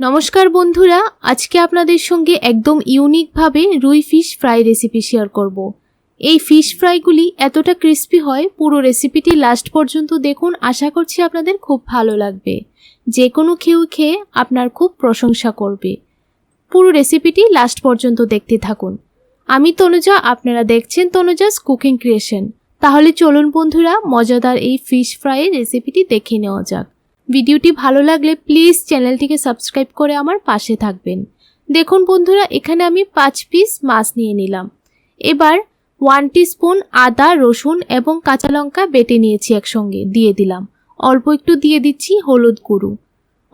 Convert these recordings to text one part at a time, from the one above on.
नमस्कार बंधुरा आज के आपनादेर संगे एकदम यूनिक भावे रुई फिश फ्राई रेसिपि शेयर करब। এই फिश फ्राईगुली एतटा क्रिस्पी हय पुरो रेसिपिटी लास्ट पर्यन्त देखुन। आशा करछि आपनादेर खूब भालो लागबे। जे कोनो केउ खेये आपनार खूब प्रशंसा करबे। पुरो रेसिपिटी लास्ट पर्यन्त देखते थाकुन। आमी तनुजा, आपनारा देखछेन तनुजास कुकिंग क्रिएशन। ताहले चलुन बंधुरा मजादार এই फिश फ्राई रेसिपिटी देखे नेওয়া যাক। ভিডিওটি ভালো লাগলে প্লিজ চ্যানেলটিকে সাবস্ক্রাইব করে আমার পাশে থাকবেন। দেখুন বন্ধুরা, এখানে আমি 5 পিস মাছ নিয়ে নিলাম। এবার 1 টিস্পুন আদা, রসুন এবং কাঁচা লঙ্কা বেটে নিয়েছি একসঙ্গে দিয়ে দিলাম। অল্প একটু দিয়ে দিচ্ছি হলুদ গুঁড়ো।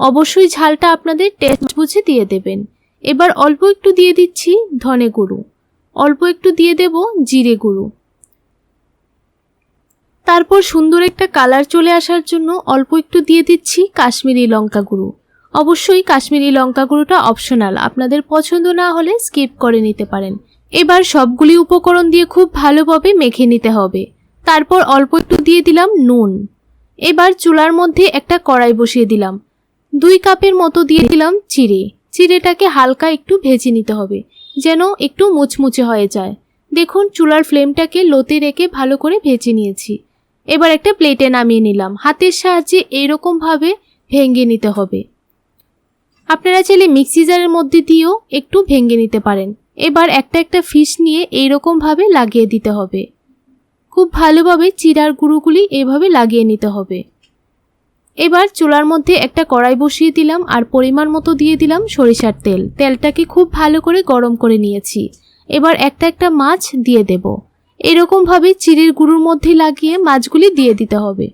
অবশ্যই ঝালটা আপনাদের টেস্ট বুঝে দিয়ে দেবেন। এবার অল্প একটু দিয়ে দিচ্ছি ধনে গুঁড়ো। অল্প একটু দিয়ে দেব জিরে গুঁড়ো। তারপর সুন্দর একটা কালার চলে আসার জন্য অল্প একটু দিয়ে দিচ্ছি কাশ্মীরি লঙ্কা গুঁড়ো। অবশ্যই কাশ্মীরি লঙ্কা গুঁড়োটা অপশনাল, আপনাদের পছন্দ না হলে স্কিপ করে নিতে পারেন। এবার সবগুলি উপকরণ দিয়ে খুব ভালোভাবে মেখে নিতে হবে। তারপর অল্প একটু দিয়ে দিলাম নুন। এবার চুলার মধ্যে একটা কড়াই বসিয়ে দিলাম। 2 কাপের মতো দিয়ে দিলাম চিড়ে। চিড়েটাকে হালকা একটু ভেজে নিতে হবে যেন একটু মুচমুচে হয়ে যায়। দেখুন চুলার ফ্লেমটাকে লোতে রেখে ভালো করে ভেজে নিয়েছি। এবার একটা প্লেটে নামিয়ে নিলাম। হাতের সাহায্যে এইরকম ভাবে ভেঙে নিতে হবে। আপনারা চাইলে মিক্সি জারের মধ্যে দিয়েও একটু ভেঙে নিতে পারেন। এবার একটা একটা ফিশ নিয়ে এইরকম ভাবে লাগিয়ে দিতে হবে। খুব ভালোভাবে চিড়ার গুঁড়োগুলি এইভাবে লাগিয়ে নিতে হবে। এবার চুলার মধ্যে একটা কড়াই বসিয়ে দিলাম আর পরিমাণ মতো দিয়ে দিলাম সরিষার তেল। তেলটাকে খুব ভালো করে গরম করে নিয়েছি। এবার একটা একটা মাছ দিয়ে দেব। এরকম ভাবে চিড়ের গুঁড়োর মধ্যে লাগিয়ে মাছগুলি দিয়ে দিতে হবে।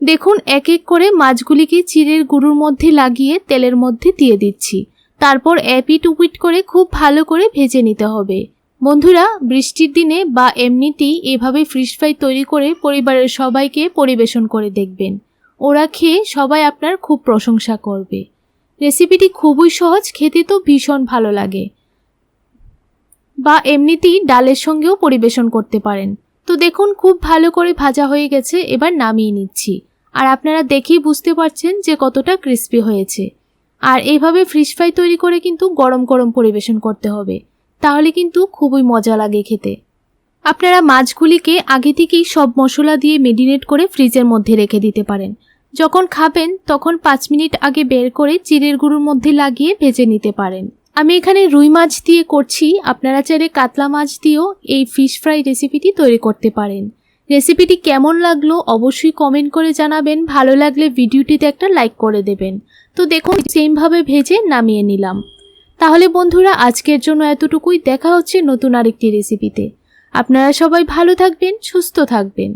দেখুন এক এক করে মাছগুলিকে চিড়ের গুঁড়োর মধ্যে লাগিয়ে তেলের মধ্যে দিয়ে দিচ্ছি। তারপর এপিট উপিট করে খুব ভালো করে ভেজে নিতে হবে। বন্ধুরা, বৃষ্টির দিনে বা এমনিতেই এভাবে ফিশ ফ্রাই তৈরি করে পরিবারের সবাইকে পরিবেশন করে দেখবেন। ওরা খেয়ে সবাই আপনার খুব প্রশংসা করবে। রেসিপিটি খুবই সহজ, খেতে তো ভীষণ ভালো লাগে। বা এমনিতেই ডালের সঙ্গেও পরিবেশন করতে পারেন। তো দেখুন খুব ভালো করে ভাজা হয়ে গেছে। এবার নামিয়ে নিচ্ছি। আর আপনারা দেখেই বুঝতে পারছেন যে কতটা ক্রিস্পি হয়েছে। আর এইভাবে ফিশ ফ্রাই তৈরি করে কিন্তু গরম গরম পরিবেশন করতে হবে, তাহলে কিন্তু খুবই মজা লাগে খেতে। আপনারা মাছগুলিকে আগে থেকেই সব মশলা দিয়ে মেরিনেট করে ফ্রিজের মধ্যে রেখে দিতে পারেন। যখন খাবেন তখন 5 মিনিট আগে বের করে চিড়ের গুঁড়োর মধ্যে লাগিয়ে ভেজে নিতে পারেন। আমি এখানে রুই মাছ দিয়ে করছি, আপনারা চাইলে কাতলা মাছ দিয়েও এই ফিশ ফ্রাই রেসিপিটি তৈরি করতে পারেন। রেসিপিটি কেমন লাগলো অবশ্যই কমেন্ট করে জানাবেন। ভালো লাগলে ভিডিওটিতে একটা লাইক করে দেবেন। তো দেখুন সেমভাবে ভেজে নামিয়ে নিলাম। তাহলে বন্ধুরা আজকের জন্য এতটুকুই। দেখা হচ্ছে নতুন আরেকটি রেসিপিতে। আপনারা সবাই ভালো থাকবেন, সুস্থ থাকবেন।